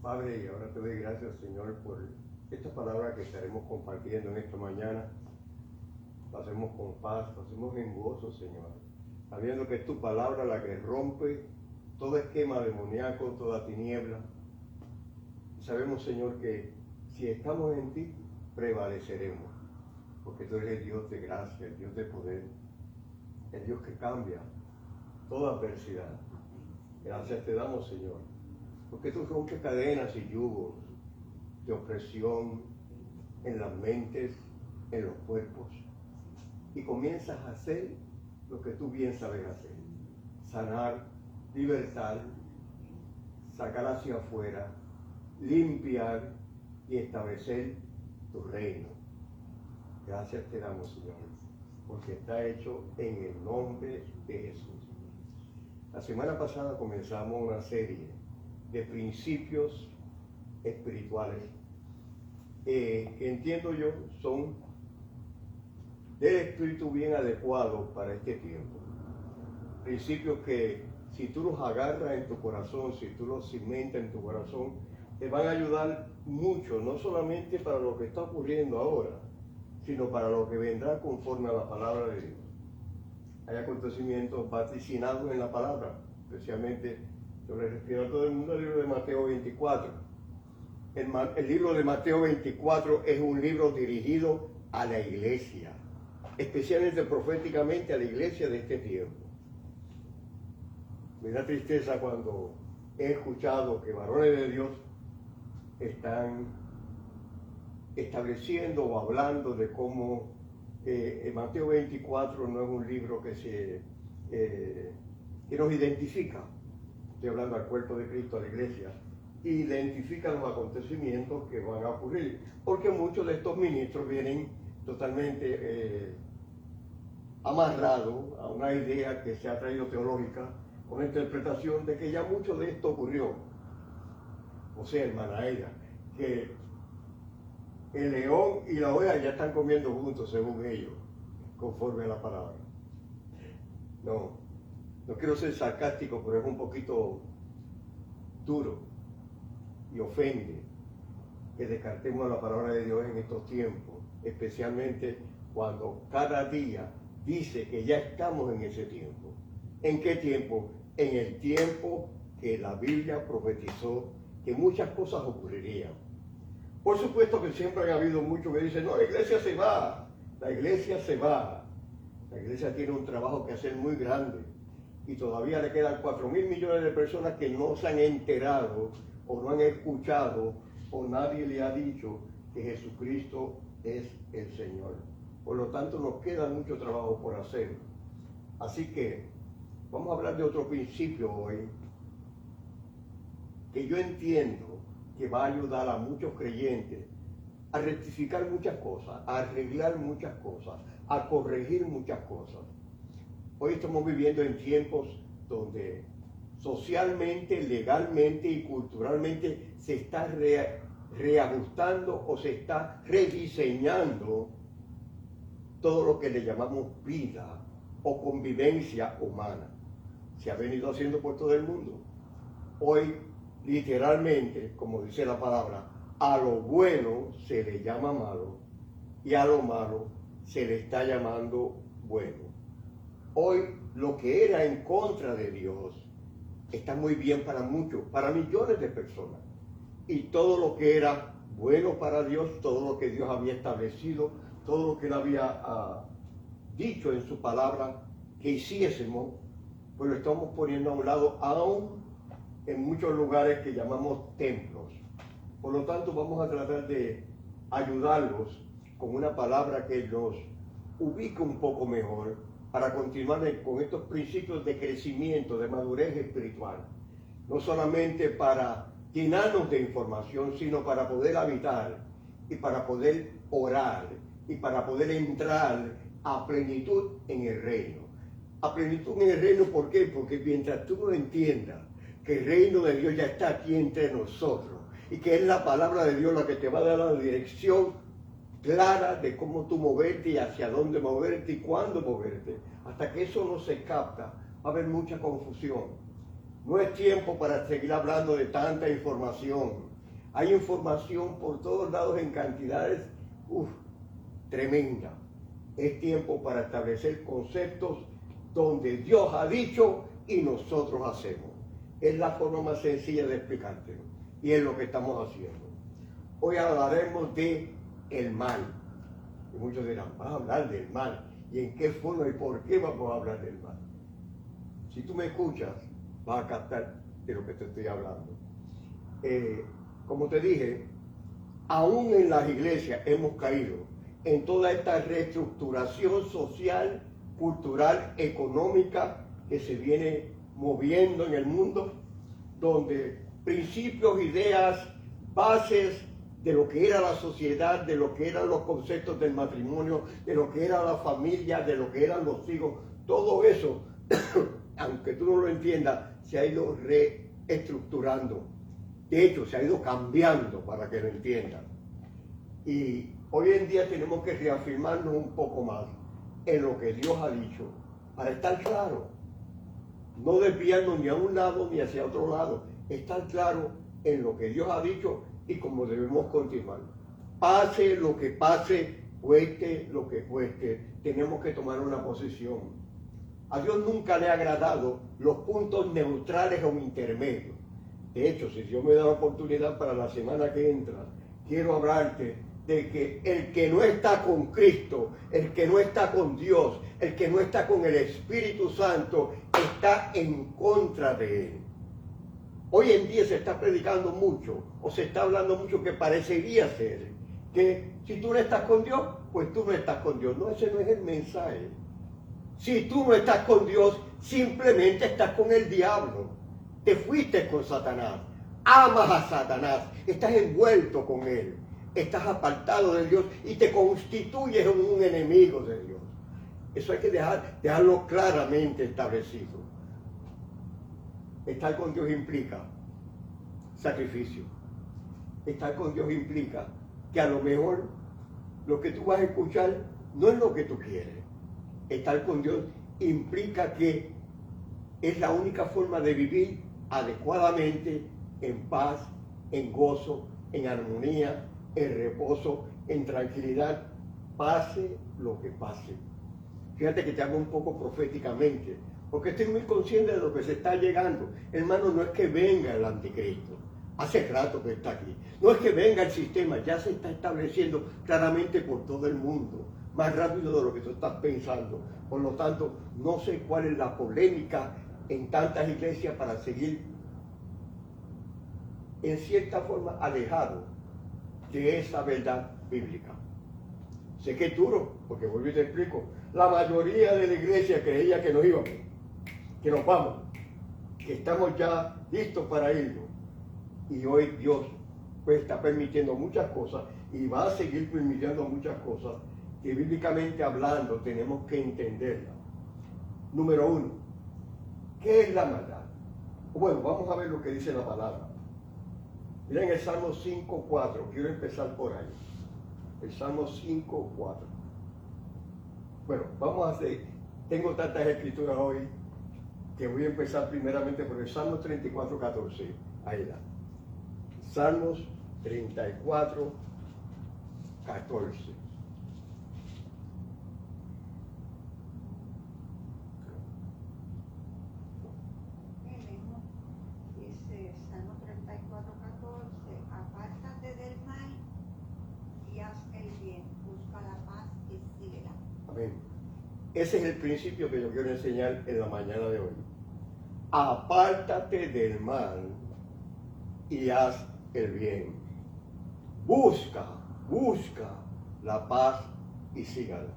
Padre, y ahora te doy gracias, Señor, por esta palabra que estaremos compartiendo en esta mañana. Lo hacemos con paz, lo hacemos en gozo, Señor, sabiendo que es tu palabra la que rompe todo esquema demoníaco, toda tiniebla. Sabemos, Señor, que si estamos en ti, prevaleceremos, porque tú eres el Dios de gracia, el Dios de poder, el Dios que cambia toda adversidad. Gracias te damos, Señor, porque tú rompes cadenas y yugos de opresión en las mentes, en los cuerpos, y comienzas a hacer lo que tú bien sabes hacer: sanar, libertar, sacar hacia afuera, limpiar y establecer tu reino. Gracias te damos, Señor, porque está hecho en el nombre de Jesús. La semana pasada comenzamos una serie de principios espirituales que entiendo yo son del espíritu bien adecuados para este tiempo. Principios que si tú los agarras en tu corazón, si tú los cimentas en tu corazón, te van a ayudar mucho, no solamente para lo que está ocurriendo ahora, sino para lo que vendrá conforme a la palabra de Dios. Hay acontecimientos vaticinados en la palabra, especialmente yo le refiero a todo el mundo al libro de Mateo 24. El libro de Mateo 24 es un libro dirigido a la iglesia, especialmente proféticamente a la iglesia de este tiempo. Me da tristeza cuando he escuchado que varones de Dios están estableciendo o hablando de cómo Mateo 24 no es un libro que nos identifica. Estoy hablando al cuerpo de Cristo, a la iglesia, identifica los acontecimientos que van a ocurrir, porque muchos de estos ministros vienen totalmente amarrados a una idea que se ha traído teológica, con la interpretación de que ya mucho de esto ocurrió. O sea, hermana Aida, que el león y la oveja ya están comiendo juntos, según ellos, conforme a la palabra. No quiero ser sarcástico, pero es un poquito duro y ofende que descartemos la palabra de Dios en estos tiempos, especialmente cuando cada día dice que ya estamos en ese tiempo. ¿En qué tiempo? En el tiempo que la Biblia profetizó que muchas cosas ocurrirían. Por supuesto que siempre ha habido muchos que dicen, no, la iglesia se va, la iglesia se va. La iglesia tiene un trabajo que hacer muy grande y todavía le quedan 4.000 millones de personas que no se han enterado o no han escuchado o nadie le ha dicho que Jesucristo es el Señor. Por lo tanto, nos queda mucho trabajo por hacer. Así que vamos a hablar de otro principio hoy que yo entiendo que va a ayudar a muchos creyentes a rectificar muchas cosas, a arreglar muchas cosas, a corregir muchas cosas. Hoy estamos viviendo en tiempos donde socialmente, legalmente y culturalmente se está reajustando o se está rediseñando todo lo que le llamamos vida o convivencia humana. Se ha venido haciendo por todo el mundo. Hoy, literalmente, como dice la palabra, a lo bueno se le llama malo y a lo malo se le está llamando bueno. Hoy, lo que era en contra de Dios está muy bien para muchos, para millones de personas. Y todo lo que era bueno para Dios, todo lo que Dios había establecido, todo lo que Él había dicho en su palabra que hiciésemos, pues lo estamos poniendo a un lado, aún en muchos lugares que llamamos templos. Por lo tanto, vamos a tratar de ayudarlos con una palabra que nos ubique un poco mejor para continuar con estos principios de crecimiento, de madurez espiritual. No solamente para llenarnos de información, sino para poder habitar y para poder orar y para poder entrar a plenitud en el reino. A plenitud en el reino, ¿por qué? Porque mientras tú no entiendas que el reino de Dios ya está aquí entre nosotros y que es la palabra de Dios la que te va a dar la dirección clara de cómo tú moverte y hacia dónde moverte y cuándo moverte, hasta que eso no se capta, va a haber mucha confusión. No es tiempo para seguir hablando de tanta información, Hay información por todos lados en cantidades tremendas. Es tiempo para establecer conceptos donde Dios ha dicho y nosotros hacemos. Es la forma más sencilla de explicártelo. Y es lo que estamos haciendo. Hoy hablaremos de el mal. Y muchos dirán, vas a hablar del mal. ¿Y en qué forma y por qué vamos a hablar del mal? Si tú me escuchas, vas a captar de lo que te estoy hablando. Como te dije, aún en las iglesias hemos caído en toda esta reestructuración social, cultural, económica que se viene moviendo en el mundo, donde principios, ideas, bases de lo que era la sociedad, de lo que eran los conceptos del matrimonio, de lo que era la familia, de lo que eran los hijos, todo eso, aunque tú no lo entiendas, se ha ido reestructurando. De hecho, se ha ido cambiando para que lo entiendan. Y hoy en día tenemos que reafirmarnos un poco más en lo que Dios ha dicho, para estar claro. No desviarnos ni a un lado ni hacia otro lado. Estar claro en lo que Dios ha dicho y cómo debemos continuar. Pase lo que pase, cueste lo que cueste, tenemos que tomar una posición. A Dios nunca le ha agradado los puntos neutrales o intermedios. De hecho, si Dios me da la oportunidad para la semana que entra, quiero hablarte de que el que no está con Cristo, el que no está con Dios, el que no está con el Espíritu Santo, está en contra de él. Hoy en día se está predicando mucho, o se está hablando mucho que parecería ser, que si tú no estás con Dios, pues tú no estás con Dios. No, ese no es el mensaje. Si tú no estás con Dios, simplemente estás con el diablo. Te fuiste con Satanás, amas a Satanás, estás envuelto con él, estás apartado de Dios y te constituyes en un enemigo de Dios. Eso hay que dejarlo claramente establecido. Estar con Dios implica sacrificio. Estar con Dios implica que a lo mejor lo que tú vas a escuchar no es lo que tú quieres. Estar con Dios implica que es la única forma de vivir adecuadamente, en paz, en gozo, en armonía, en reposo, en tranquilidad, pase lo que pase. Fíjate que te hago un poco proféticamente, porque estoy muy consciente de lo que se está llegando. Hermano, no es que venga el anticristo, hace rato que está aquí. No es que venga el sistema, ya se está estableciendo claramente por todo el mundo, más rápido de lo que tú estás pensando. Por lo tanto, no sé cuál es la polémica en tantas iglesias para seguir en cierta forma alejado de esa verdad bíblica. Sé que es duro, porque vuelvo y te explico, la mayoría de la iglesia creía que nos íbamos, que nos vamos, que estamos ya listos para irnos. Y hoy Dios pues está permitiendo muchas cosas y va a seguir permitiendo muchas cosas que bíblicamente hablando tenemos que entenderlas. Número uno, ¿qué es la maldad? Bueno, vamos a ver lo que dice la palabra. Miren el Salmo 5.4, quiero empezar por ahí. El Salmo 5.4. Bueno, vamos a hacer, tengo tantas escrituras hoy que voy a empezar primeramente por el Salmo 34.14. Ahí está. Salmos 34.14. Ese es el principio que yo quiero enseñar en la mañana de hoy. Apártate del mal y haz el bien. Busca la paz y sígala.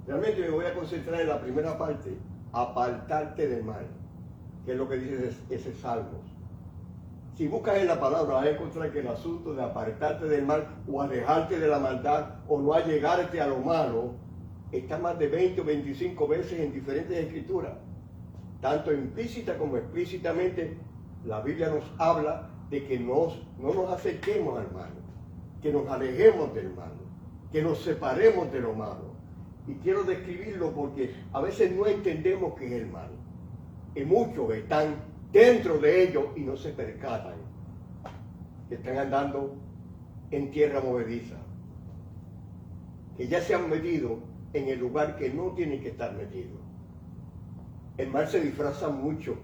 Realmente me voy a concentrar en la primera parte, apartarte del mal, que es lo que dice ese Salmo. Si buscas en la palabra, vas a encontrar que el asunto de apartarte del mal o alejarte de la maldad o no allegarte a lo malo está más de 20 o 25 veces en diferentes escrituras. Tanto implícita como explícitamente, la Biblia nos habla de que no nos acerquemos al malo, que nos alejemos del malo, que nos separemos de lo malo. Y quiero describirlo porque a veces no entendemos qué es el mal. Y muchos están dentro de ello y no se percatan. que están andando en tierra movediza, que ya se han metido en el lugar que no tienen que estar metidos. El mal se disfraza mucho,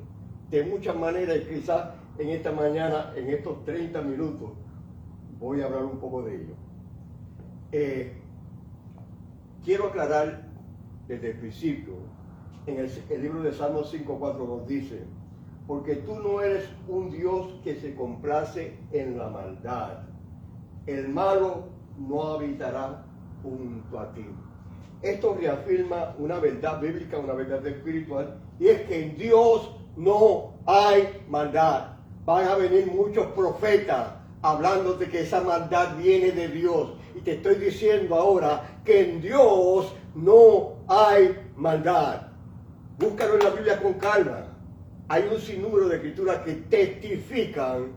de muchas maneras, y quizás en esta mañana, en estos 30 minutos, voy a hablar un poco de ello. Quiero aclarar desde el principio, en el libro de Salmos 5:4 nos dice, porque tú no eres un Dios que se complace en la maldad. El malo no habitará junto a ti. Esto reafirma una verdad bíblica, una verdad espiritual, y es que en Dios no hay maldad. Van a venir muchos profetas hablándote que esa maldad viene de Dios. Y te estoy diciendo ahora que en Dios no hay maldad. Búscalo en la Biblia con calma. Hay un sinnúmero de escrituras que testifican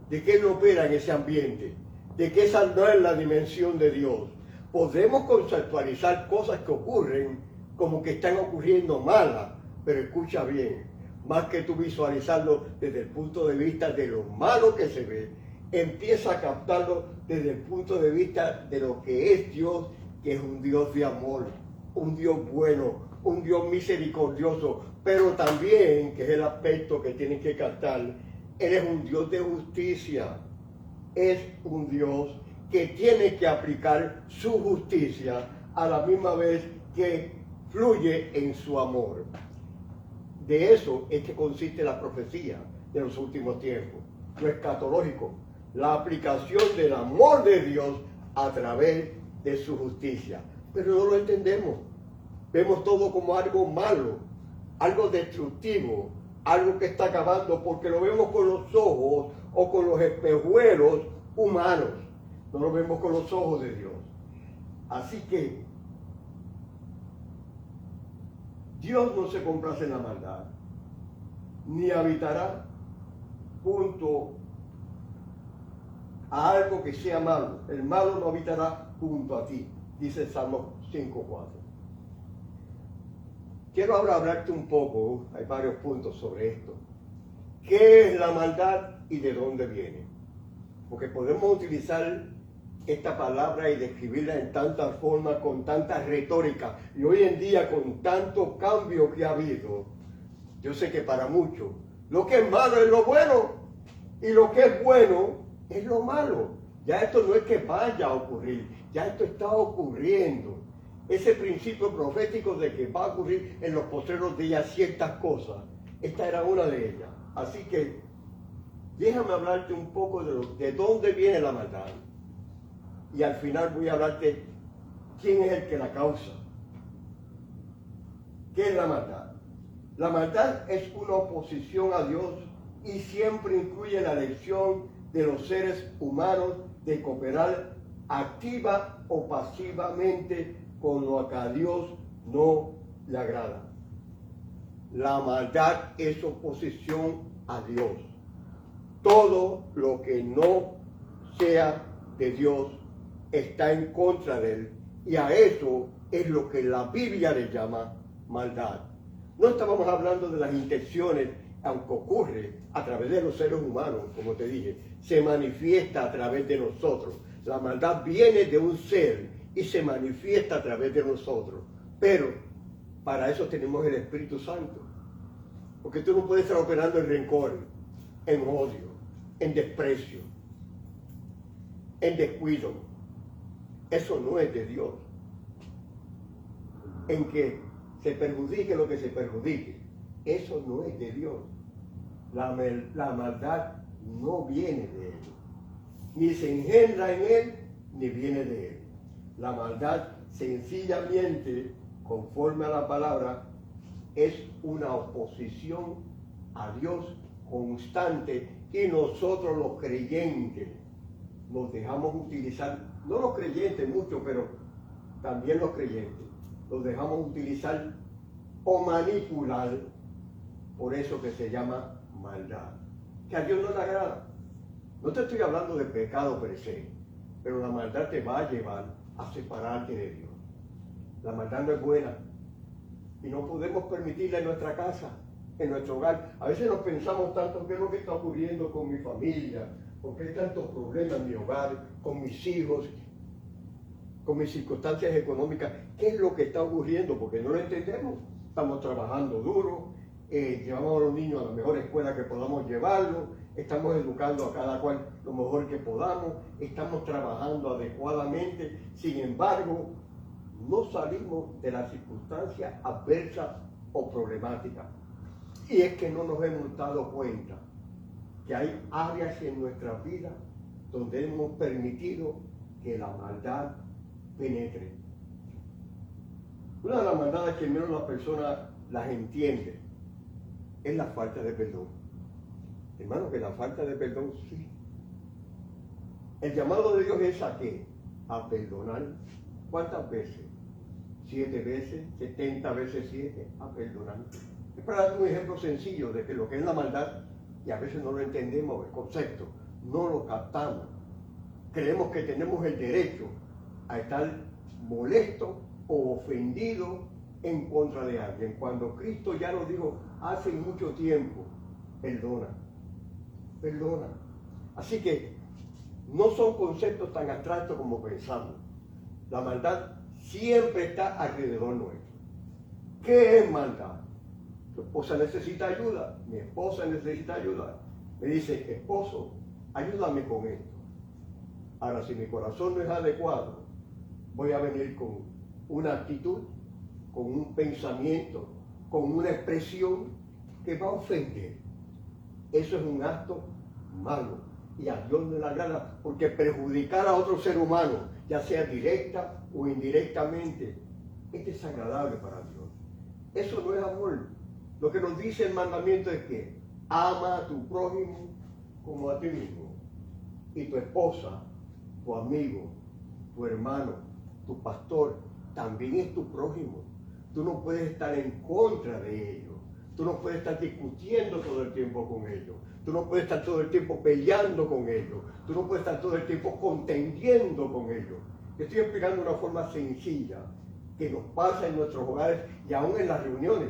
de que Él opera en ese ambiente, de que esa no es la dimensión de Dios. Podemos conceptualizar cosas que ocurren como que están ocurriendo malas, pero escucha bien, más que tú visualizarlo desde el punto de vista de lo malo que se ve, empieza a captarlo desde el punto de vista de lo que es Dios, que es un Dios de amor, un Dios bueno, un Dios misericordioso, pero también, que es el aspecto que tienen que captar, Él es un Dios de justicia, es un Dios que tiene que aplicar su justicia a la misma vez que fluye en su amor. De eso es que consiste la profecía de los últimos tiempos, lo escatológico, la aplicación del amor de Dios a través de su justicia. Pero no lo entendemos. Vemos todo como algo malo, algo destructivo, algo que está acabando, porque lo vemos con los ojos o con los espejuelos humanos. No lo vemos con los ojos de Dios. Así que Dios no se complace en la maldad, ni habitará junto a algo que sea malo. El malo no habitará junto a ti, dice el Salmo 5:4. Quiero ahora hablarte un poco, hay varios puntos sobre esto. ¿Qué es la maldad y de dónde viene? Porque podemos utilizar esta palabra y describirla en tantas formas, con tanta retórica, y hoy en día con tanto cambio que ha habido, yo sé que para muchos, lo que es malo es lo bueno, y lo que es bueno es lo malo. Ya esto no es que vaya a ocurrir, ya esto está ocurriendo. Ese principio profético de que va a ocurrir en los postreros días ciertas cosas, esta era una de ellas. Así que déjame hablarte un poco de dónde viene la maldad. Y al final voy a hablarte quién es el que la causa. ¿Qué es la maldad? La maldad es una oposición a Dios y siempre incluye la elección de los seres humanos de cooperar activa o pasivamente con lo que a Dios no le agrada. La maldad es oposición a Dios. Todo lo que no sea de Dios está en contra de Él, y a eso es lo que la Biblia le llama maldad. No estábamos hablando de las intenciones, aunque ocurre a través de los seres humanos, como te dije, se manifiesta a través de nosotros. La maldad viene de un ser y se manifiesta a través de nosotros. Pero para eso tenemos el Espíritu Santo. Porque tú no puedes estar operando en rencor, en odio, en desprecio, en descuido. Eso no es de Dios. En que se perjudique lo que se perjudique. Eso no es de Dios. La maldad no viene de Él. Ni se engendra en Él, ni viene de Él. La maldad, sencillamente, conforme a la palabra, es una oposición a Dios constante, y nosotros los creyentes nos dejamos utilizar, no los creyentes mucho, pero también los creyentes, los dejamos utilizar o manipular por eso que se llama maldad, que a Dios no le agrada. No te estoy hablando de pecado per se, pero la maldad te va a llevar a separarte de Dios. La maldad no es buena y no podemos permitirla en nuestra casa, en nuestro hogar. A veces nos pensamos tanto qué es lo que está ocurriendo con mi familia, ¿Por qué hay tantos problemas en mi hogar, con mis hijos, con mis circunstancias económicas? ¿Qué es lo que está ocurriendo? Porque no lo entendemos. Estamos trabajando duro, llevamos a los niños a la mejor escuela que podamos llevarlos, estamos educando a cada cual lo mejor que podamos, estamos trabajando adecuadamente. Sin embargo, no salimos de las circunstancias adversas o problemáticas. Y es que no nos hemos dado cuenta que hay áreas en nuestras vidas donde hemos permitido que la maldad penetre. Una de las maldades que menos las personas las entiende es la falta de perdón. Hermano, que la falta de perdón sí. El llamado de Dios es ¿a qué? A perdonar. ¿Cuántas veces? 7 veces, 70 veces 7, a perdonar. Es para dar un ejemplo sencillo de que lo que es la maldad, y a veces no lo entendemos, el concepto, no lo captamos. Creemos que tenemos el derecho a estar molesto o ofendido en contra de alguien, cuando Cristo ya nos dijo hace mucho tiempo, perdona, perdona. Así que no son conceptos tan abstractos como pensamos. La maldad siempre está alrededor nuestro. ¿Qué es maldad? Tu esposa necesita ayuda, mi esposa necesita ayuda. Me dice, esposo, ayúdame con esto. Ahora, si mi corazón no es adecuado, voy a venir con una actitud, con un pensamiento, con una expresión que va a ofender. Eso es un acto malo y a Dios no le agrada, porque perjudicar a otro ser humano, ya sea directa o indirectamente, es desagradable para Dios. Eso no es amor. Lo que nos dice el mandamiento es que ama a tu prójimo como a ti mismo. Y tu esposa, tu amigo, tu hermano, tu pastor, también es tu prójimo. Tú no puedes estar en contra de ellos. Tú no puedes estar discutiendo todo el tiempo con ellos. Tú no puedes estar todo el tiempo peleando con ellos. Tú no puedes estar todo el tiempo contendiendo con ellos. Te estoy explicando una forma sencilla que nos pasa en nuestros hogares y aún en las reuniones,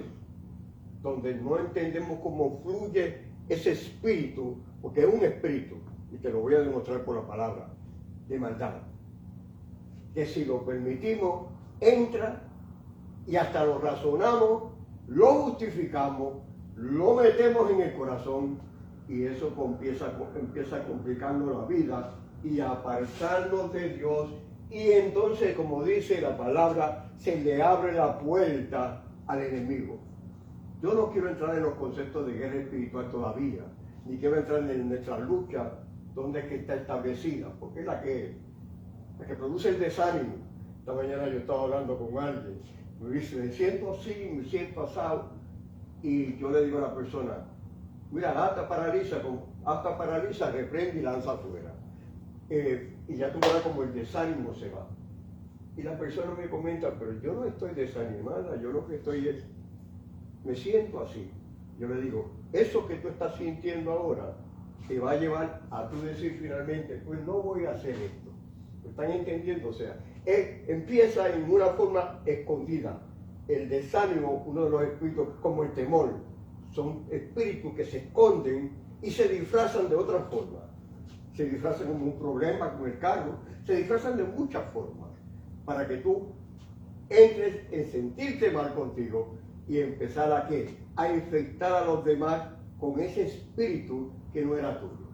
donde no entendemos cómo fluye ese espíritu, porque es un espíritu, y te lo voy a demostrar por la palabra, de maldad, que si lo permitimos, entra y hasta lo razonamos, lo justificamos, lo metemos en el corazón y eso empieza complicando la vida y a apartarnos de Dios, y entonces, como dice la palabra, se le abre la puerta al enemigo. Yo no quiero entrar en los conceptos de guerra espiritual todavía, ni quiero entrar en nuestra lucha donde es que está establecida, porque es la que produce el desánimo. Esta mañana yo estaba hablando con alguien, me dice, me siento así, me siento asado, y yo le digo a la persona, mira, hasta paraliza, reprende y lanza afuera. Y ya tú verás como el desánimo se va. Y la persona me comenta, pero yo no estoy desanimada, yo lo que estoy es, me siento así. Yo le digo, eso que tú estás sintiendo ahora te va a llevar a tú decir finalmente, pues no voy a hacer esto. ¿Me están entendiendo? O sea, empieza en una forma escondida. El desánimo, uno de los espíritus, como el temor, son espíritus que se esconden y se disfrazan de otra forma. Se disfrazan como un problema con el cargo, se disfrazan de muchas formas, para que tú entres en sentirte mal contigo y empezar a ¿qué? A infectar a los demás con ese espíritu que no era tuyo.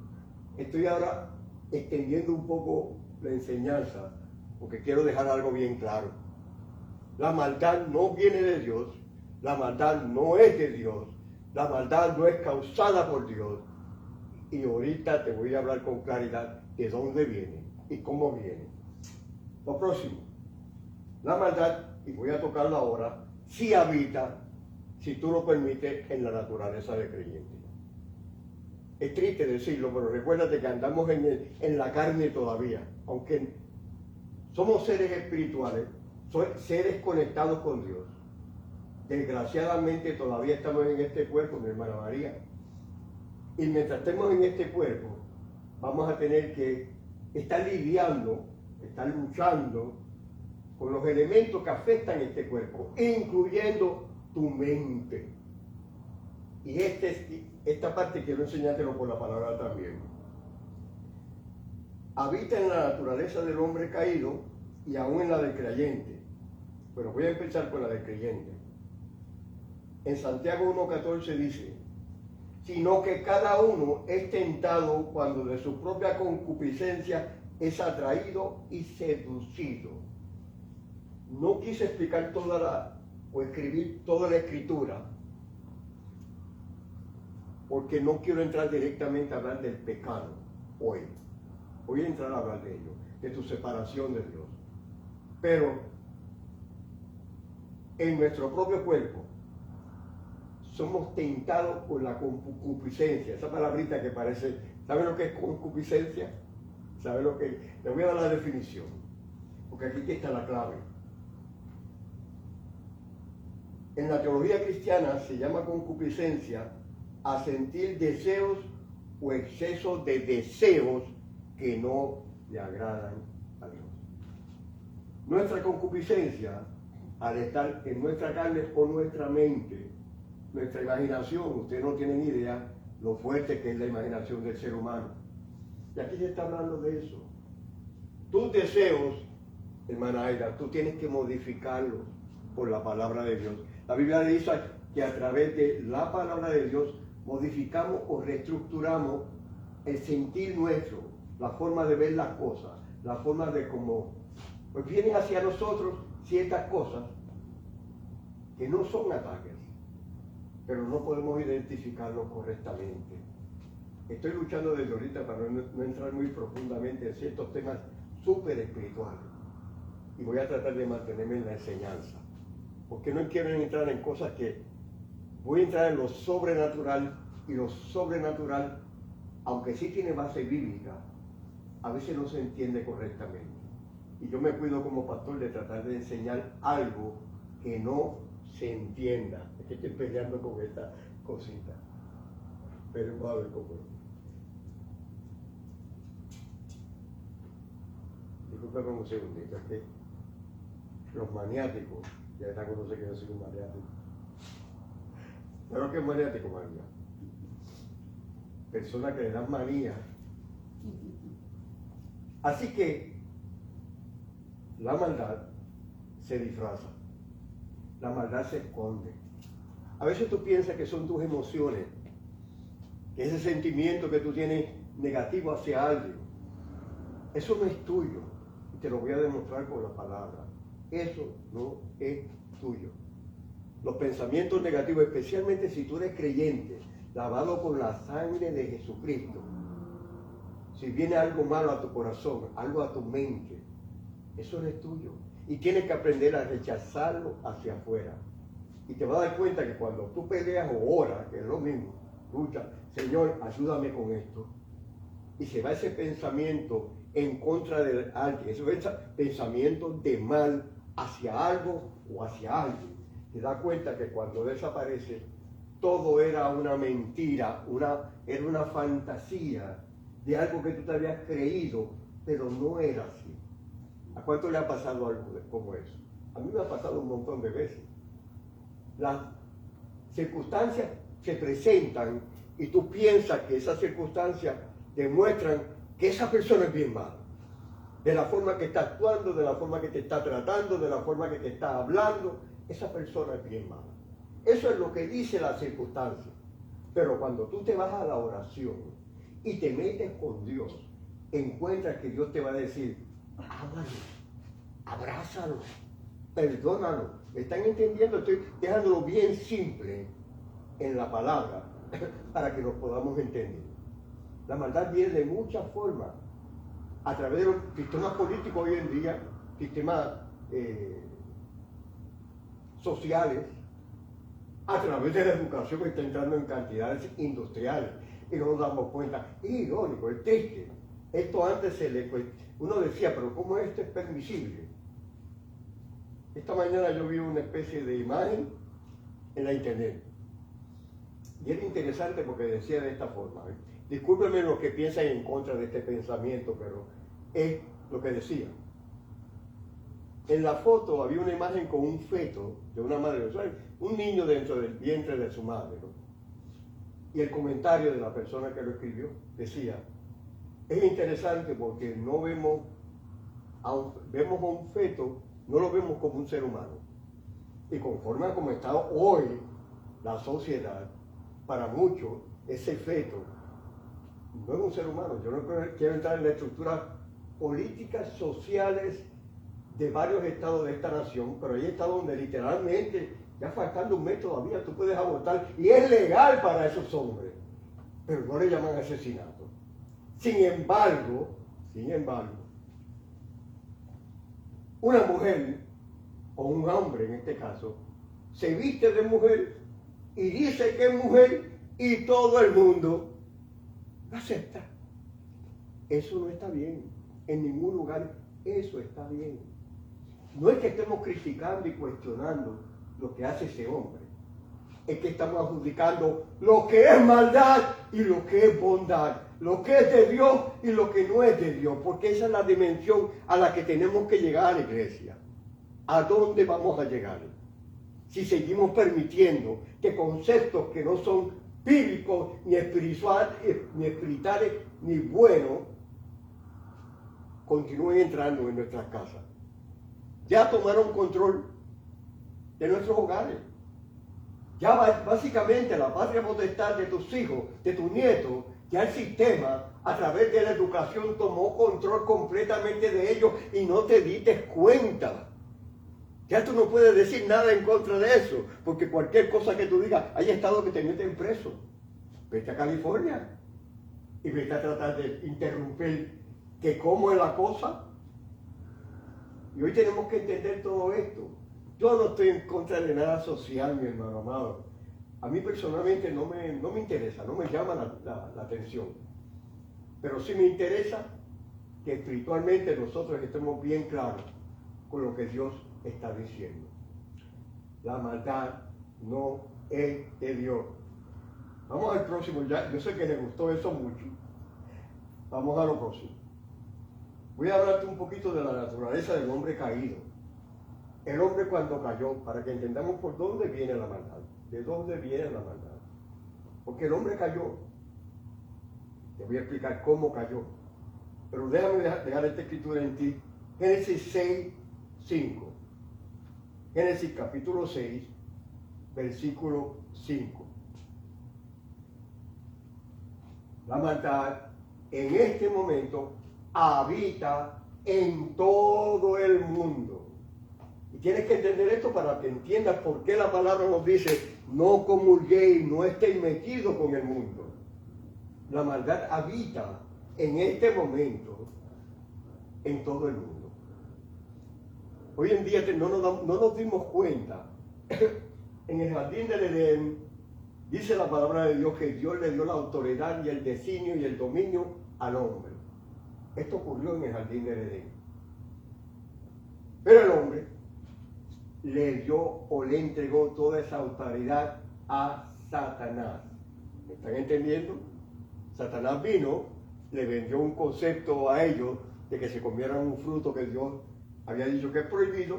Estoy ahora extendiendo un poco la enseñanza, porque quiero dejar algo bien claro. La maldad no viene de Dios, la maldad no es de Dios, la maldad no es causada por Dios. Y ahorita te voy a hablar con claridad de dónde viene y cómo viene. Lo próximo, la maldad, y voy a tocarlo ahora, sí habita, si tú lo permites, en la naturaleza del creyente. Es triste decirlo, pero recuérdate que andamos en la carne todavía, aunque somos seres espirituales, seres conectados con Dios. Desgraciadamente todavía estamos en este cuerpo, mi hermana María. Y mientras estemos en este cuerpo, vamos a tener que estar lidiando, estar luchando con los elementos que afectan este cuerpo, incluyendo tu mente. Y esta parte quiero enseñártelo por la palabra también. habita en la naturaleza del hombre caído y aún en la del creyente. Pero voy a empezar con la del creyente. En Santiago 1:14 dice, sino que cada uno es tentado cuando de su propia concupiscencia es atraído y seducido. No quise explicar o escribir toda la escritura, porque no quiero entrar directamente a hablar del pecado hoy. Voy a entrar a hablar de ello, de tu separación de Dios. Pero en nuestro propio cuerpo somos tentados por la concupiscencia. Esa palabrita que parece, ¿saben lo que es concupiscencia? ¿Saben lo que es? Les voy a dar la definición, porque aquí está la clave. En la teología cristiana se llama concupiscencia a sentir deseos o exceso de deseos que no le agradan a Dios. Nuestra concupiscencia, al estar en nuestra carne o nuestra mente, nuestra imaginación, ustedes no tienen idea lo fuerte que es la imaginación del ser humano. Y aquí se está hablando de eso. Tus deseos, hermana Aida, tú tienes que modificarlos por la palabra de Dios. La Biblia dice que a través de la palabra de Dios modificamos o reestructuramos el sentir nuestro, la forma de ver las cosas, la forma de cómo pues vienen hacia nosotros ciertas cosas que no son ataques, pero no podemos identificarlos correctamente. Estoy luchando desde ahorita para no entrar muy profundamente en ciertos temas súper espirituales y voy a tratar de mantenerme en la enseñanza, porque no quiero entrar en cosas que voy a entrar en lo sobrenatural, y lo sobrenatural, aunque sí tiene base bíblica, a veces no se entiende correctamente. Y yo me cuido como pastor de tratar de enseñar algo que no se entienda. Es que estoy peleando con esta cosita. Pero vamos a ver cómo es. Disculpen un segundito, es que los maniáticos, ya están conociendo que yo soy un maniático. ¿Pero qué es maniático, María? Personas que le dan manía. Así que la maldad se disfraza, la maldad se esconde. A veces tú piensas que son tus emociones, que ese sentimiento que tú tienes negativo hacia alguien, eso no es tuyo. Y te lo voy a demostrar con la palabra. Eso no es tuyo. Los pensamientos negativos, especialmente si tú eres creyente, lavado con la sangre de Jesucristo, si viene algo malo a tu corazón, algo a tu mente, eso no es tuyo. Y tienes que aprender a rechazarlo hacia afuera. Y te vas a dar cuenta que cuando tú peleas o oras, que es lo mismo, lucha, Señor, ayúdame con esto. Y se va ese pensamiento en contra de alguien, ese pensamiento de mal hacia algo o hacia alguien. Te das cuenta que cuando desaparece, todo era una mentira, era una fantasía de algo que tú te habías creído, pero no era así. ¿A cuánto le ha pasado algo como eso? A mí me ha pasado un montón de veces. Las circunstancias se presentan y tú piensas que esas circunstancias demuestran que esa persona es bien mala. De la forma que está actuando, de la forma que te está tratando, de la forma que te está hablando, esa persona es bien mala. Eso es lo que dice la circunstancia. Pero cuando tú te vas a la oración y te metes con Dios, encuentras que Dios te va a decir, ámalo, abrázalo, perdónalo. ¿Me están entendiendo? Estoy dejándolo bien simple en la palabra para que nos podamos entender. La maldad viene de muchas formas. A través de los sistemas políticos hoy en día, sistemas sociales, a través de la educación que está entrando en cantidades industriales y no nos damos cuenta. Es irónico, es triste. Esto antes uno decía, pero ¿cómo esto es permisible? Esta mañana yo vi una especie de imagen en la internet y era interesante porque decía de esta forma. Discúlpenme los que piensan en contra de este pensamiento, pero es lo que decía. En la foto había una imagen con un feto de una madre, un niño dentro del vientre de su madre, ¿no? Y el comentario de la persona que lo escribió decía, es interesante porque no vemos vemos a un feto, no lo vemos como un ser humano. Y conforme a como está hoy la sociedad, para muchos, ese feto no es un ser humano. Yo no quiero entrar en las estructuras políticas, sociales de varios estados de esta nación, pero hay estados donde literalmente, ya faltando un mes todavía, tú puedes abortar y es legal para esos hombres, pero no le llaman asesinato. Sin embargo, una mujer, o un hombre en este caso, se viste de mujer y dice que es mujer y todo el mundo lo acepta. Eso no está bien. En ningún lugar eso está bien. No es que estemos criticando y cuestionando lo que hace ese hombre. Es que estamos adjudicando lo que es maldad y lo que es bondad, lo que es de Dios y lo que no es de Dios, porque esa es la dimensión a la que tenemos que llegar a la iglesia. ¿A dónde vamos a llegar? Si seguimos permitiendo que conceptos que no son bíblicos, ni espirituales, ni buenos, continúen entrando en nuestras casas. Ya tomaron control de nuestros hogares. Ya básicamente la patria potestad de tus hijos, de tus nietos, ya el sistema a través de la educación tomó control completamente de ellos y no te diste cuenta. Ya tú no puedes decir nada en contra de eso, porque cualquier cosa que tú digas, hay estados que te meten preso. Vete a California y vete a tratar de interrumpir que cómo es la cosa. Y hoy tenemos que entender todo esto. Yo no estoy en contra de nada social, mi hermano amado. A mí personalmente no me interesa, no me llama la atención. Pero sí me interesa que espiritualmente nosotros estemos bien claros con lo que Dios está diciendo. La maldad no es de Dios. Vamos al próximo. Ya, yo sé que les gustó eso mucho. Vamos a lo próximo. Voy a hablarte un poquito de la naturaleza del hombre caído. El hombre cuando cayó, para que entendamos por dónde viene la maldad. ¿De dónde viene la maldad? Porque el hombre cayó. Te voy a explicar cómo cayó. Pero déjame dejar esta escritura en ti. Génesis 6, 5. Génesis capítulo 6, versículo 5. La maldad en este momento habita en todo el mundo. Y tienes que entender esto para que entiendas por qué la palabra nos dice no comulguéis, no estéis metidos con el mundo. La maldad habita en este momento en todo el mundo. Hoy en día no nos dimos cuenta. En el jardín del Edén dice la palabra de Dios que Dios le dio la autoridad y el designio y el dominio al hombre. Esto ocurrió en el jardín del Edén. Pero el hombre le dio o le entregó toda esa autoridad a Satanás. ¿Me están entendiendo? Satanás vino, le vendió un concepto a ellos de que se comieran un fruto que Dios había dicho que es prohibido,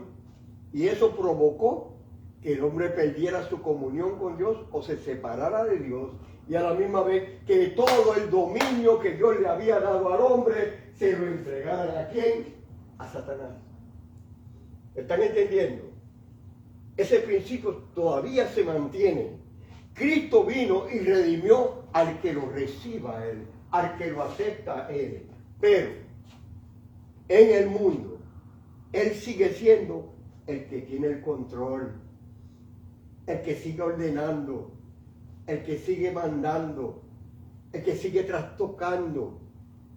y eso provocó que el hombre perdiera su comunión con Dios o se separara de Dios, y a la misma vez que todo el dominio que Dios le había dado al hombre se lo entregaran ¿a quién? A Satanás. ¿Están entendiendo? Ese principio todavía se mantiene. Cristo vino y redimió al que lo reciba a Él, al que lo acepta a Él. Pero en el mundo, Él sigue siendo el que tiene el control, el que sigue ordenando, el que sigue mandando, el que sigue trastocando,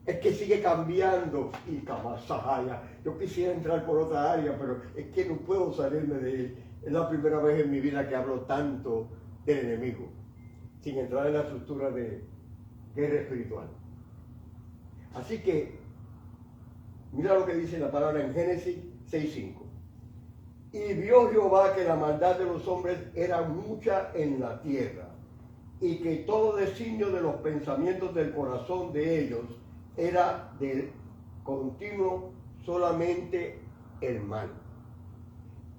el que sigue cambiando. Y Kamasahaya, yo quisiera entrar por otra área, pero es que no puedo salirme de él. Es la primera vez en mi vida que hablo tanto del enemigo, sin entrar en la estructura de guerra espiritual. Así que, mira lo que dice la palabra en Génesis 6:5. Y vio Jehová que la maldad de los hombres era mucha en la tierra, y que todo designio de los pensamientos del corazón de ellos era de continuo solamente el mal.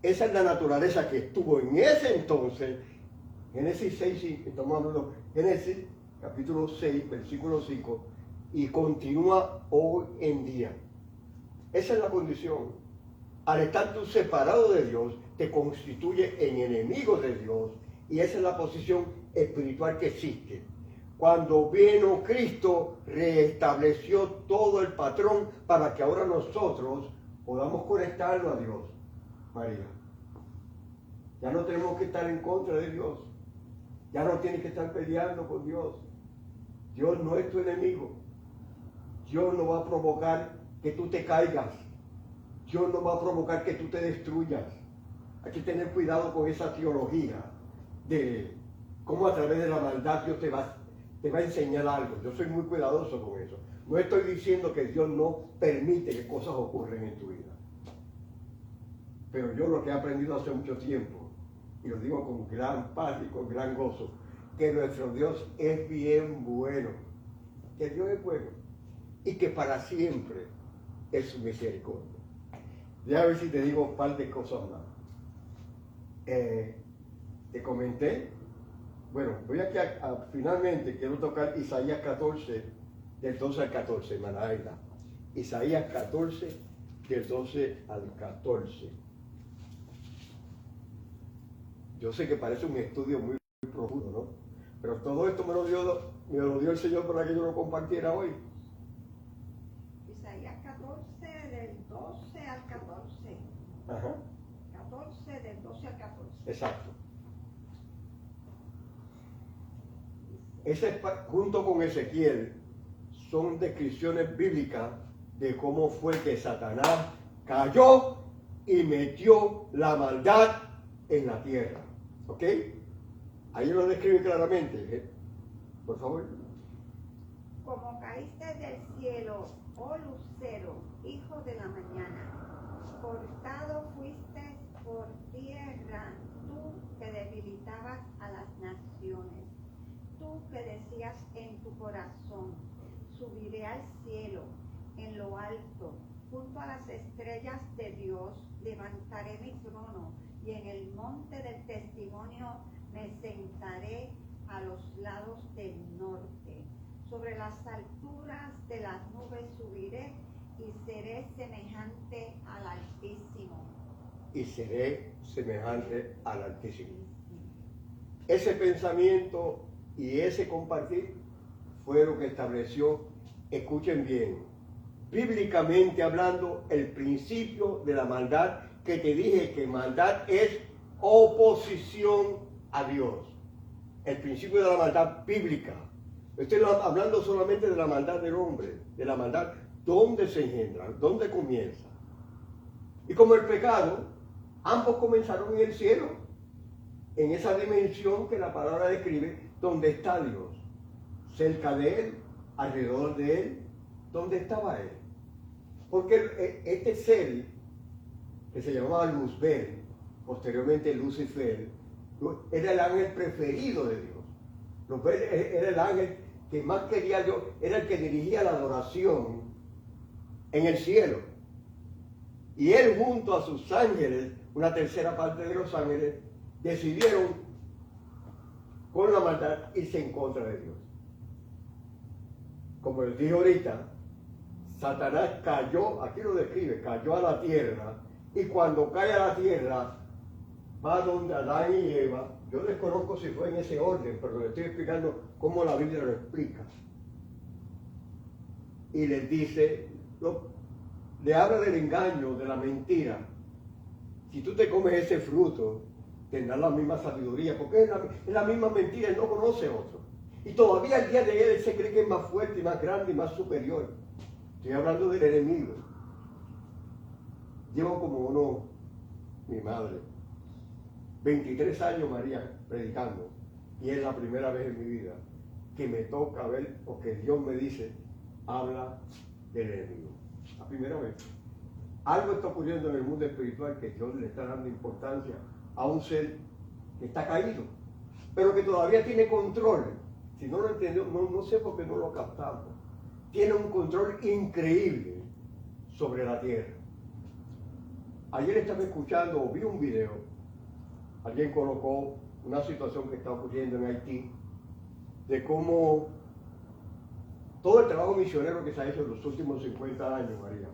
Esa es la naturaleza que estuvo en ese entonces. Génesis 6, estamos hablando, Génesis capítulo 6, versículo 5, y continúa hoy en día. Esa es la condición. Al estar tú separado de Dios, te constituye en enemigo de Dios, y esa es la posición espiritual que existe. Cuando vino Cristo, restableció todo el patrón para que ahora nosotros podamos conectarnos a Dios. María, ya no tenemos que estar en contra de Dios. Ya no tienes que estar peleando con Dios. Dios no es tu enemigo. Dios no va a provocar que tú te caigas. Dios no va a provocar que tú te destruyas. Hay que tener cuidado con esa teología de cómo a través de la maldad Dios te va a enseñar algo. Yo soy muy cuidadoso con eso. No estoy diciendo que Dios no permite que cosas ocurran en tu vida. Pero yo lo que he aprendido hace mucho tiempo, y lo digo con gran paz y con gran gozo, que nuestro Dios es bien bueno, que Dios es bueno y que para siempre es su misericordia. Ya a ver si te digo un par de cosas más. Te comenté, bueno, voy aquí finalmente quiero tocar Isaías 14, del 12 al 14, hermana Aida. Isaías 14, del 12 al 14. Yo sé que parece un estudio muy profundo, ¿no? Pero todo esto me lo dio el Señor para que yo lo compartiera hoy. Isaías 14, del 12 al 14. Ajá. 14, del 12 al 14. Exacto. Ese, junto con Ezequiel, son descripciones bíblicas de cómo fue que Satanás cayó y metió la maldad en la tierra. ¿Ok? Ahí lo describe claramente. Por favor. Como caíste del cielo, oh lucero, hijo de la mañana, cortado fuiste por tierra, tú que debilitabas a las naciones, tú que decías en tu corazón, subiré al cielo, en lo alto, junto a las estrellas de Dios, levantaré mi trono, y en el monte del testimonio me sentaré a los lados del norte. Sobre las alturas de las nubes subiré y seré semejante al Altísimo. Y seré semejante al Altísimo. Ese pensamiento y ese compartir fue lo que estableció, escuchen bien, bíblicamente hablando, el principio de la maldad, que te dije que maldad es oposición a Dios. El principio de la maldad bíblica. Estoy hablando solamente de la maldad del hombre, de la maldad, ¿dónde se engendra? ¿Dónde comienza? Y como el pecado, ambos comenzaron en el cielo, en esa dimensión que la palabra describe, donde está Dios, cerca de Él, alrededor de Él, ¿dónde estaba Él? Porque este ser, que se llamaba Luzbel, posteriormente Lucifer, era el ángel preferido de Dios. Luzbel era el ángel que más quería Dios, era el que dirigía la adoración en el cielo. Y él junto a sus ángeles, una tercera parte de los ángeles, decidieron con la maldad irse en contra de Dios. Como les dije ahorita, Satanás cayó, aquí lo describe, cayó a la tierra, y cuando cae a la tierra, va donde Adán y Eva. Yo desconozco si fue en ese orden, pero le estoy explicando cómo la Biblia lo explica. Y les dice, le habla del engaño, de la mentira. Si tú te comes ese fruto, tendrás la misma sabiduría, porque es la misma mentira, él no conoce otro. Y todavía al día de él se cree que es más fuerte y más grande y más superior. Estoy hablando del enemigo. Llevo como mi madre, 23 años, María, predicando, y es la primera vez en mi vida que me toca ver, o que Dios me dice, habla del enemigo. La primera vez. Algo está ocurriendo en el mundo espiritual que Dios le está dando importancia a un ser que está caído, pero que todavía tiene control. Si no lo entendemos, no sé por qué no lo captamos. Tiene un control increíble sobre la tierra. Ayer estaba escuchando o vi un video, alguien colocó una situación que está ocurriendo en Haití, de cómo todo el trabajo misionero que se ha hecho en los últimos 50 años, María,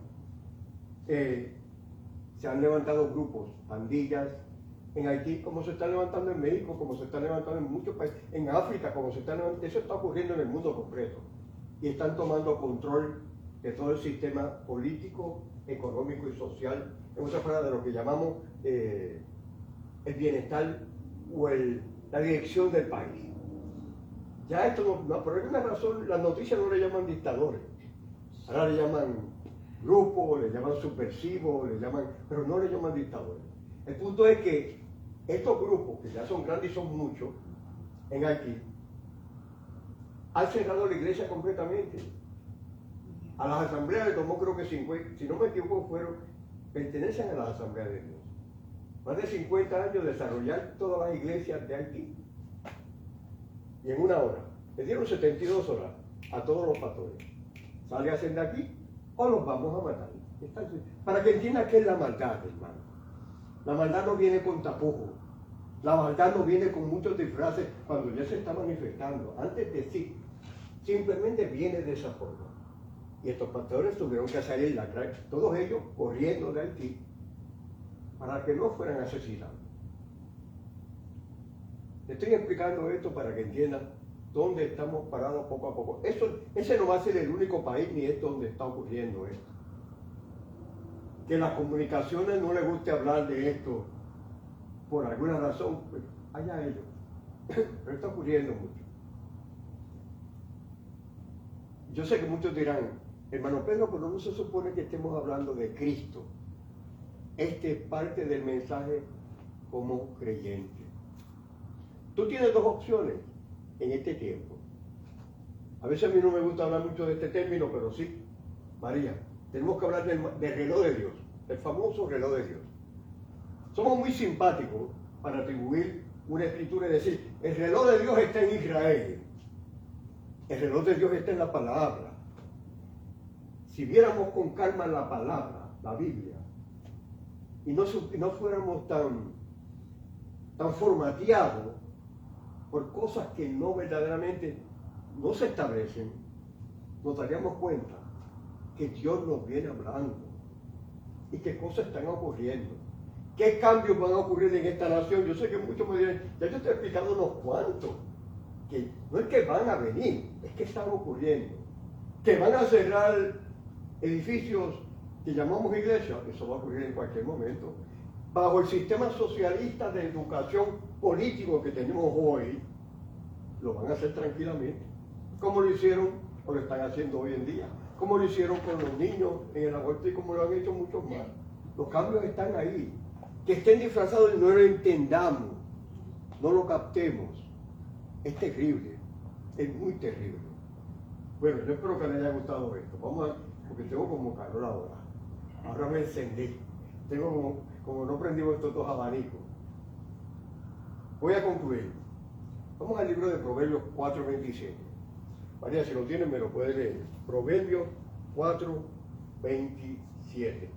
se han levantado grupos, pandillas, en Haití, como se están levantando en México, como se están levantando en muchos países, en África, como se están levantando, eso está ocurriendo en el mundo completo. Y están tomando control de todo el sistema político, económico y social, en otras palabras, de lo que llamamos el bienestar o la dirección del país. Ya esto, por alguna razón, las noticias no le llaman dictadores, ahora le llaman grupos, le llaman subversivos, pero no le llaman dictadores. El punto es que estos grupos, que ya son grandes y son muchos, en Haití, han cerrado la iglesia completamente. A las asambleas le tomó, creo que 50, si no me equivoco, pertenecen a las asambleas de Dios. Más de 50 años desarrollar todas las iglesias de Haití. Y en una hora, le dieron 72 horas a todos los pastores. Sale a hacer de aquí o los vamos a matar. Para que entiendan qué es la maldad, hermano. La maldad no viene con tapujos. La maldad no viene con muchos disfraces cuando ya se está manifestando. Antes de sí, simplemente viene de esa forma. Y estos pastores tuvieron que salir, todos ellos corriendo de Haití, para que no fueran asesinados. Le estoy explicando esto para que entiendan dónde estamos parados poco a poco. Ese no va a ser el único país ni es donde está ocurriendo esto. Que las comunicaciones no les guste hablar de esto por alguna razón, pues allá ellos. Pero está ocurriendo mucho. Yo sé que muchos dirán, hermano Pedro, pero no se supone que estemos hablando de Cristo. Este es parte del mensaje como creyente. Tú tienes dos opciones en este tiempo. A veces a mí no me gusta hablar mucho de este término, pero sí, María, tenemos que hablar del reloj de Dios, el famoso reloj de Dios. Somos muy simpáticos para atribuir una escritura y decir, el reloj de Dios está en Israel. El reloj de Dios está en la palabra. Si viéramos con calma la palabra, la Biblia, y no fuéramos tan formateados por cosas que no verdaderamente no se establecen, nos daríamos cuenta que Dios nos viene hablando y que cosas están ocurriendo. ¿Qué cambios van a ocurrir en esta nación? Yo sé que muchos me dirán, ya yo estoy explicando unos cuantos, que no es que van a venir, es que están ocurriendo. Que van a cerrar edificios que llamamos iglesias, eso va a ocurrir en cualquier momento. Bajo el sistema socialista de educación político que tenemos hoy, lo van a hacer tranquilamente, como lo hicieron o lo están haciendo hoy en día, como lo hicieron con los niños en el aborto y como lo han hecho muchos más. Los cambios están ahí. Que estén disfrazados y no lo entendamos, no lo captemos, es terrible, es muy terrible. Bueno, yo espero que les haya gustado esto. Vamos a, porque tengo como calor ahora me encendí, tengo como no prendimos estos dos abanicos. Voy a concluir. Vamos al libro de Proverbios 4:27. María, si lo tienen, me lo puede leer. Proverbios 4:27.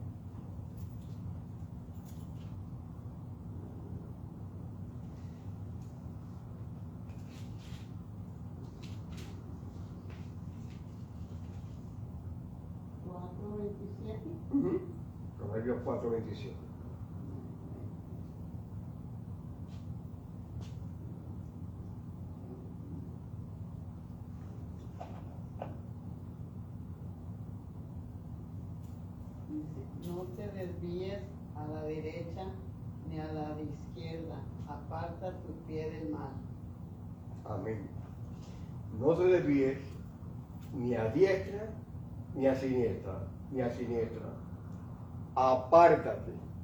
Proverbios 4:27. No te desvíes a la derecha ni a la izquierda, aparta tu pie del mal. Amén. No te desvíes ni a diestra ni a siniestra,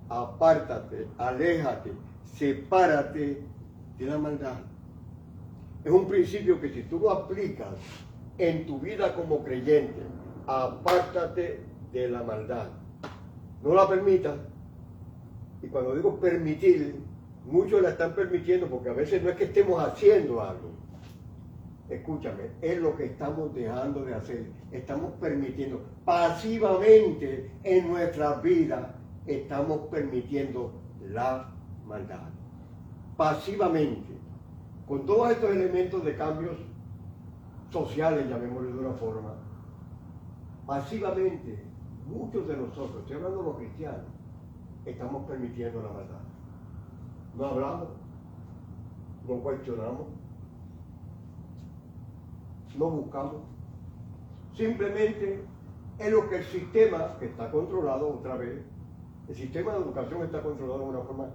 Apártate, aléjate, sepárate de la maldad. Es un principio que si tú lo aplicas en tu vida como creyente, apártate de la maldad. No la permitas. Y cuando digo permitir, muchos la están permitiendo porque a veces no es que estemos haciendo algo. Escúchame, es lo que estamos dejando de hacer. Estamos permitiendo pasivamente en nuestra vida, estamos permitiendo la maldad. Pasivamente. Con todos estos elementos de cambios sociales, llamémoslo de una forma, masivamente, muchos de nosotros, estoy hablando de los cristianos, estamos permitiendo la maldad. No hablamos, no cuestionamos, no buscamos. Simplemente es lo que el sistema, que está controlado otra vez, el sistema de educación está controlado de una forma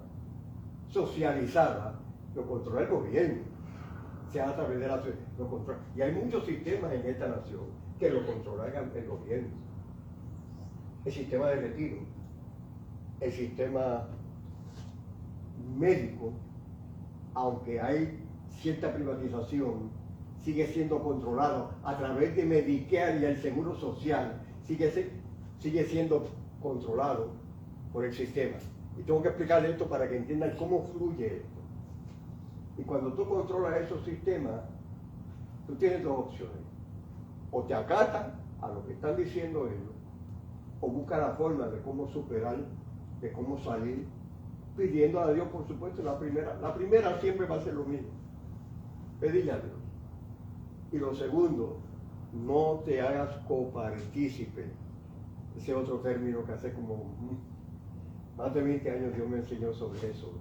socializada, lo controla el gobierno, sea a través de lo controla. Y hay muchos sistemas en esta nación que lo controla el gobierno. El sistema de retiro, el sistema médico, aunque hay cierta privatización, sigue siendo controlado a través de Medicare y el Seguro Social, sigue siendo controlado por el sistema. Y tengo que explicarle esto para que entiendan cómo fluye esto. Y cuando tú controlas esos sistemas, tú tienes dos opciones. O te acatan a lo que están diciendo ellos, o busca la forma de cómo superar, de cómo salir, pidiendo a Dios, por supuesto, la primera siempre va a ser lo mismo, pedirle a Dios. Y lo segundo, no te hagas copartícipe. Ese otro término que hace como más de 20 años Dios me enseñó sobre eso.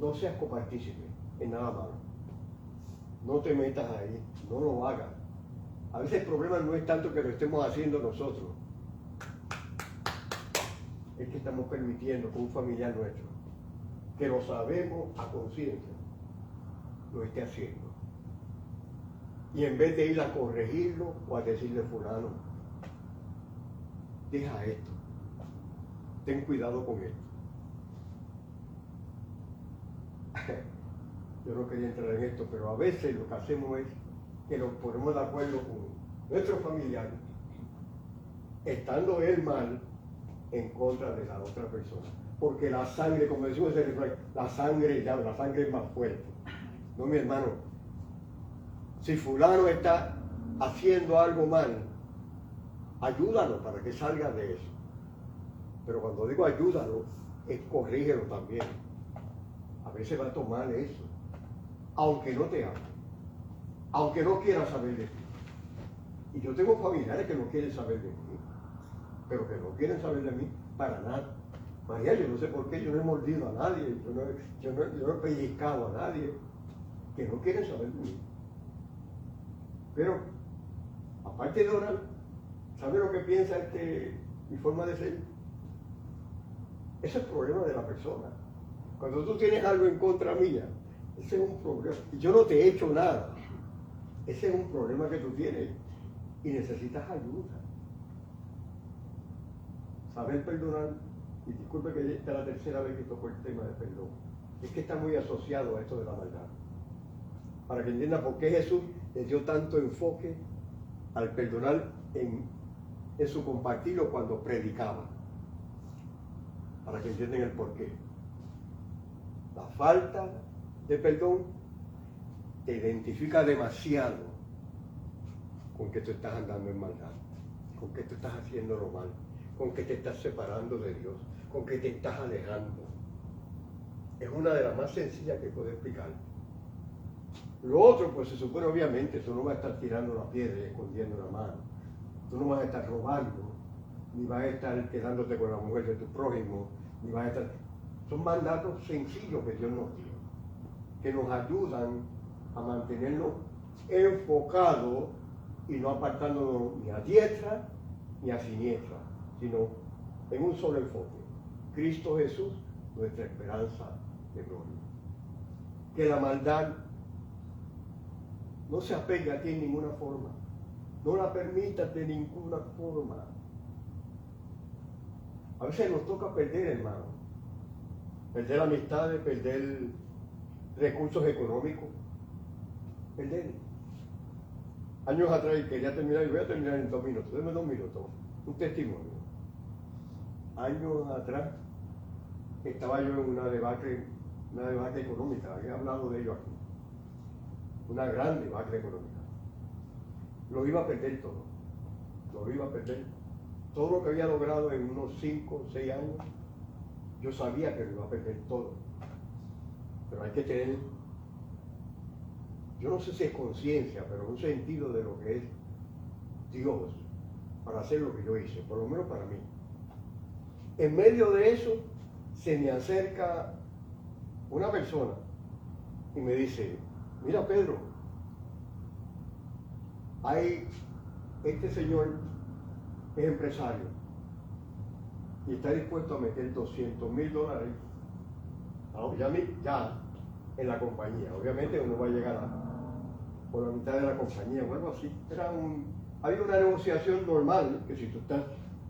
No seas copartícipe en nada malo. No te metas ahí, no lo hagas. A veces el problema no es tanto que lo estemos haciendo nosotros, es que estamos permitiendo que un familiar nuestro, que lo sabemos a conciencia, lo esté haciendo. Y en vez de ir a corregirlo o a decirle fulano, deja esto, ten cuidado con esto. Yo no quería entrar en esto, pero a veces lo que hacemos es que nos ponemos de acuerdo con nuestro familiar, estando él mal, en contra de la otra persona. Porque la sangre, como decimos en el refrán, la sangre es más fuerte. No, mi hermano, si fulano está haciendo algo mal, ayúdalo para que salga de eso. Pero cuando digo ayúdalo, es corrígelo también. A veces va a tomar eso, aunque no te ame, aunque no quiera saber de ti. Y yo tengo familiares que no quieren saber de mí, pero que no quieren saber de mí para nada. María, yo no sé por qué, yo no he mordido a nadie, yo no he pellizcado a nadie, que no quieren saber de mí. Pero, aparte de orar, ¿sabe lo que piensa mi forma de ser? Ese es el problema de la persona. Cuando tú tienes algo en contra mía, ese es un problema. Y yo no te he hecho nada. Ese es un problema que tú tienes y necesitas ayuda. Saber perdonar, y disculpe que esta es la tercera vez que toco el tema de perdón, es que está muy asociado a esto de la maldad. Para que entiendan por qué Jesús le dio tanto enfoque al perdonar en su compartirlo cuando predicaba. Para que entiendan el porqué. La falta de perdón te identifica demasiado con que tú estás andando en maldad, con que tú estás haciendo lo mal, con que te estás separando de Dios, con que te estás alejando. Es una de las más sencillas que puedo explicar. Lo otro, pues se supone obviamente, tú no vas a estar tirando la piedra y escondiendo la mano. Tú no vas a estar robando, ni vas a estar quedándote con la mujer de tu prójimo, ni vas a estar... Son mandatos sencillos que Dios nos dio, que nos ayudan a mantenernos enfocados y no apartándonos ni a diestra ni a siniestra, sino en un solo enfoque. Cristo Jesús, nuestra esperanza de gloria. Que la maldad no se apegue a ti en ninguna forma. No la permitas de ninguna forma. A veces nos toca perder, hermano. Perder amistades, perder recursos económicos. Perder. Años atrás, y quería terminar, y voy a terminar en 2 minutos. Deme 2 minutos. Un testimonio. Años atrás, estaba yo en una debacle económica. He hablado de ello aquí. Una gran debacle económica. Lo iba a perder todo. Lo iba a perder. Todo lo que había logrado en unos 5 o 6 años, yo sabía que lo iba a perder todo. Pero hay que tener yo no sé si es conciencia, pero un sentido de lo que es Dios para hacer lo que yo hice, por lo menos para mí. En medio de eso se me acerca una persona y me dice, mira Pedro, este señor es empresario y está dispuesto a meter $200,000 ya en la compañía. Obviamente uno va a llegar por la mitad de la compañía o algo así. Había una negociación normal, que si tú estás,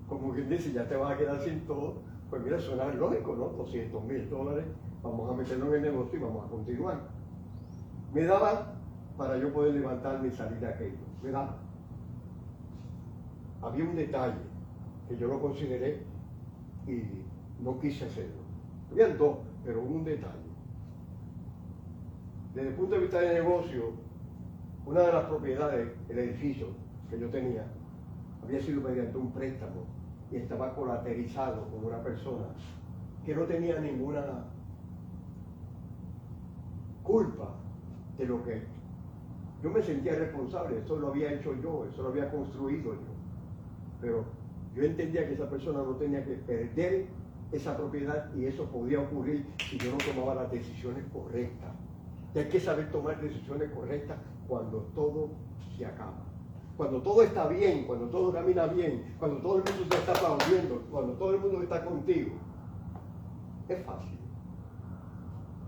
como quien dice, ya te vas a quedar sin todo, pues mira, suena lógico, ¿no? $200,000, vamos a meterlo en el negocio y vamos a continuar. Me daba para yo poder levantarme y salir de aquello. Me daba. Había un detalle que yo lo consideré y no quise hacerlo. Habían dos, pero hubo un detalle. Desde el punto de vista de negocio, una de las propiedades, el edificio que yo tenía, había sido mediante un préstamo y estaba colateralizado con una persona que no tenía ninguna culpa de lo que yo me sentía responsable. Eso lo había hecho yo, eso lo había construido yo, pero yo entendía que esa persona no tenía que perder esa propiedad y eso podía ocurrir si yo no tomaba las decisiones correctas. Y hay que saber tomar decisiones correctas cuando todo se acaba. Cuando todo está bien, cuando todo camina bien, cuando todo el mundo te está aplaudiendo, cuando todo el mundo está contigo. Es fácil.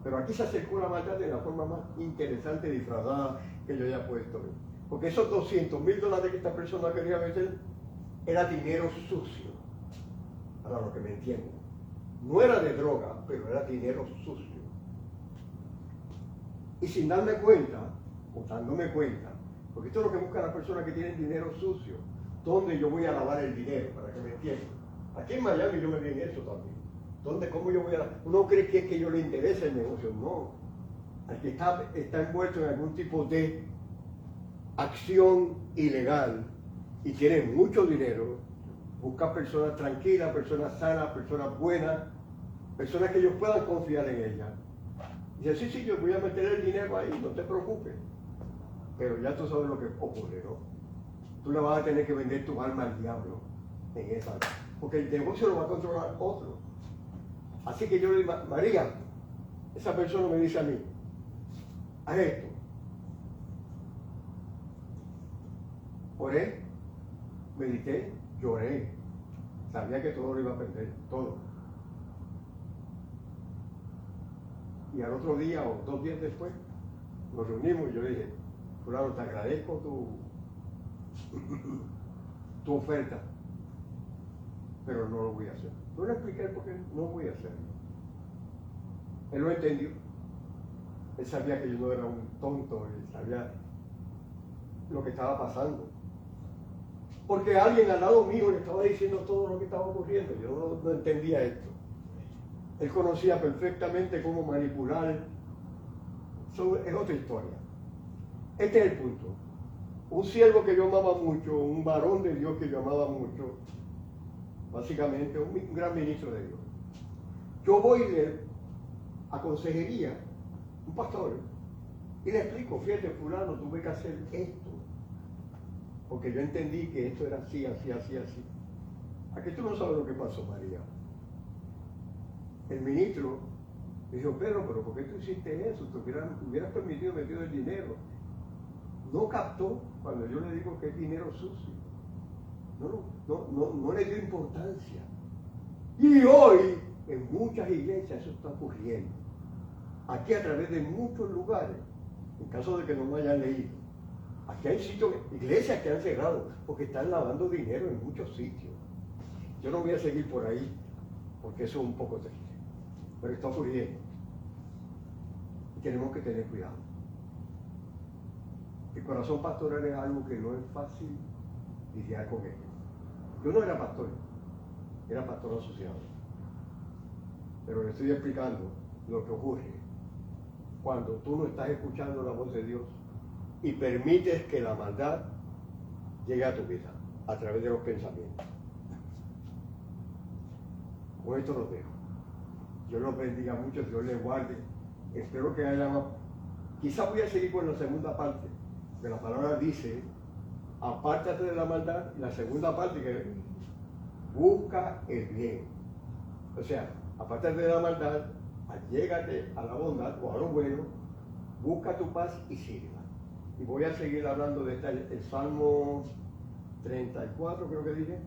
Pero aquí se acercó la maldad de la forma más interesante y disfrazada que yo haya puesto. Porque esos $200,000 que esta persona quería meter era dinero sucio. Para los que me entienden. No era de droga, pero era dinero sucio. Y sin darme cuenta, o dándome cuenta, porque esto es lo que buscan las personas que tienen dinero sucio, ¿dónde yo voy a lavar el dinero? Para que me entiendan. Aquí en Miami yo me vi en eso también. ¿Cómo yo voy a...? Uno cree que es que yo le interesa el negocio. No. Al que está envuelto en algún tipo de acción ilegal y tiene mucho dinero, busca personas tranquilas, personas sanas, personas buenas, personas que ellos puedan confiar en ellas. Dice, sí, yo voy a meter el dinero ahí, no te preocupes. Pero ya tú sabes lo que ocurre, ¿no? Tú le vas a tener que vender tu alma al diablo en esa. Porque el negocio lo va a controlar otro. Así que yo le digo, María, esa persona me dice a mí, haz esto. Oré, medité, lloré. Sabía que todo lo iba a perder, todo. Y al otro día o 2 días después, nos reunimos y yo le dije, fulano, te agradezco tu oferta, pero no lo voy a hacer. Yo le expliqué por qué no voy a hacerlo. Él lo entendió. Él sabía que yo no era un tonto, él sabía lo que estaba pasando. Porque alguien al lado mío le estaba diciendo todo lo que estaba ocurriendo. Yo no entendía esto. Él conocía perfectamente cómo manipular. Eso es otra historia. Este es el punto. Un siervo que yo amaba mucho, un varón de Dios que yo amaba mucho, básicamente un gran ministro de Dios. Yo voy a consejería, un pastor, y le explico, fíjate, fulano, tuve que hacer esto, porque yo entendí que esto era así, así, así, así. Aquí tú no sabes lo que pasó, María. El ministro dijo, pero ¿por qué tú hiciste eso? Te hubieras permitido meter el dinero. No captó cuando yo le digo que es dinero sucio. No le dio importancia. Y hoy, en muchas iglesias eso está ocurriendo. Aquí a través de muchos lugares, en caso de que no me hayan leído, aquí hay sitios, iglesias que han cerrado porque están lavando dinero en muchos sitios. Yo no voy a seguir por ahí porque eso es un poco triste, pero está ocurriendo y tenemos que tener cuidado. El corazón pastoral es algo que no es fácil lidiar con ello. Yo no era pastor, era pastor asociado, pero le estoy explicando lo que ocurre cuando tú no estás escuchando la voz de Dios y permites que la maldad llegue a tu vida a través de los pensamientos. Con esto los dejo. Dios los bendiga mucho, Dios les guarde. Espero que hayan Quizá voy a seguir con la segunda parte, de la palabra dice, apártate de la maldad, y la segunda parte que busca el bien. O sea, apártate de la maldad, allégate a la bondad o a lo bueno, busca tu paz y sirva. Y voy a seguir hablando de el Salmo 34, creo que dije,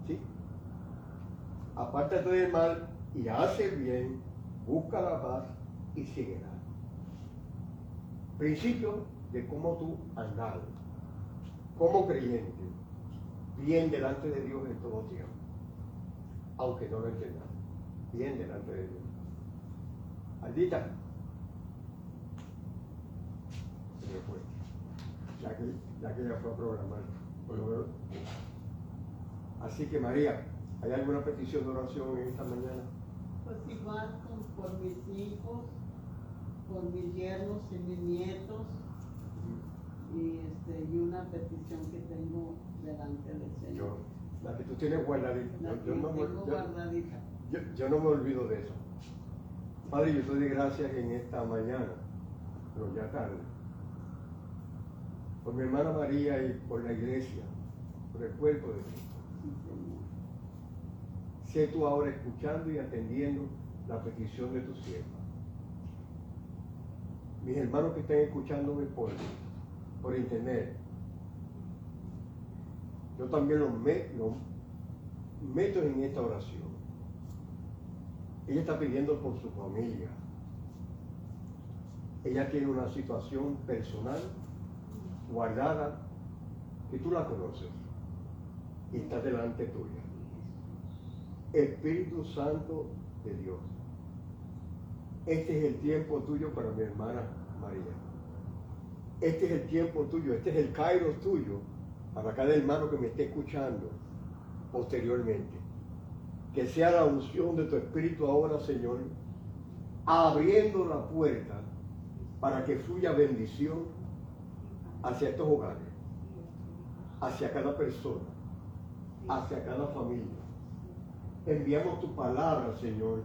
¿sí? Apártate del mal y haz el bien, busca la paz y síguela. Principio de cómo tú andar como creyente, bien delante de Dios en todo tiempo, aunque no lo entendas, bien delante de Dios. Aldita, se me fue, ya que ya fue a programar. Así que María, ¿hay alguna petición de oración en esta mañana? Pues igual por mis hijos, por mis yernos y mis nietos, y una petición que tengo delante del Señor. La que tú tienes guardadita. Guardadita. Yo no me olvido de eso. Padre, yo te doy gracias en esta mañana, pero ya tarde, por mi hermana María y por la iglesia, por el cuerpo de Cristo. Sí, Señor. Sé tú ahora escuchando y atendiendo la petición de tu sierva. Mis hermanos que están escuchándome por internet, yo también los meto en esta oración. Ella está pidiendo por su familia. Ella tiene una situación personal guardada que tú la conoces y está delante tuya. Espíritu Santo de Dios, este es el tiempo tuyo para mi hermana María. Este es el tiempo tuyo, este es el kairos tuyo para cada hermano que me esté escuchando posteriormente. Que sea la unción de tu Espíritu ahora, Señor, abriendo la puerta para que fluya bendición hacia estos hogares, hacia cada persona, hacia cada familia. Enviamos tu palabra, Señor,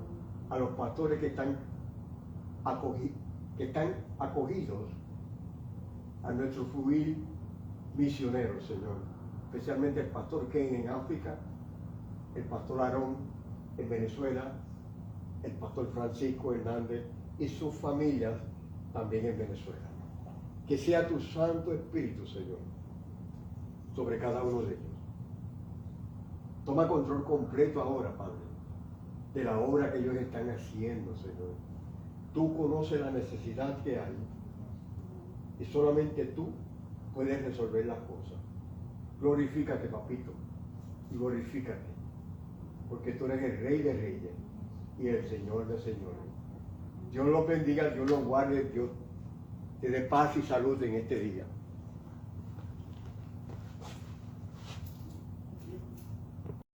a los pastores que están acogidos a nuestro fluir misionero, Señor. Especialmente el pastor Ken en África, el pastor Aarón en Venezuela, el pastor Francisco Hernández y sus familias también en Venezuela. Que sea tu Santo Espíritu, Señor, sobre cada uno de ellos. Toma control completo ahora, Padre, de la obra que ellos están haciendo, Señor. Tú conoces la necesidad que hay y solamente tú puedes resolver las cosas. Glorifícate, papito, y glorifícate, porque tú eres el Rey de Reyes y el Señor de Señores. Dios los bendiga, Dios los guarde, Dios te dé paz y salud en este día.